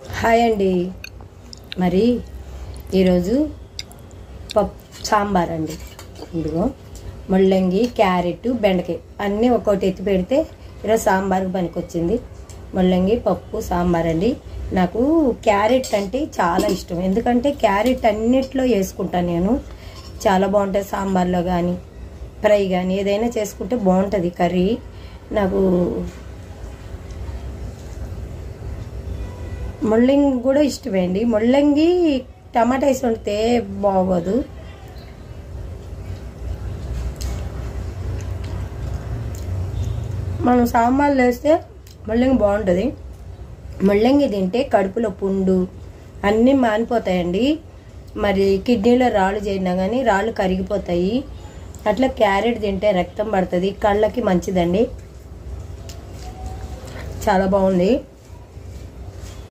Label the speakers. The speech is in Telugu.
Speaker 1: హాయ్ అండి. మరి ఈరోజు సాంబార్ అండి. ఇదిగో ముల్లంగి, క్యారెట్, బెండకాయ అన్నీ ఒక్కొక్కటి ఎత్తి పెడితే ఈరోజు సాంబార్కి పనికొచ్చింది. ముల్లంగి పప్పు సాంబార్ అండి. నాకు క్యారెట్ అంటే చాలా ఇష్టం, ఎందుకంటే క్యారెట్ అన్నిట్లో వేసుకుంటాను నేను. చాలా బాగుంటుంది సాంబార్లో కానీ ఫ్రై కానీ ఏదైనా చేసుకుంటే బాగుంటుంది కర్రీ. నాకు ముల్లంగి కూడా ఇష్టమే అండి. ముల్లంగి టమాటా వేసి వండితే బాగోదు. మనం సాంబార్లో వేస్తే ముల్లంగి బాగుంటుంది. ముల్లంగి తింటే కడుపులో పుండు అన్నీ మానిపోతాయండి. మరి కిడ్నీలో రాళ్ళు చేరినా కానీ రాళ్ళు కరిగిపోతాయి. అట్లా క్యారెట్ తింటే రక్తం పడుతుంది, కళ్ళకి మంచిదండి. చాలా బాగుంది.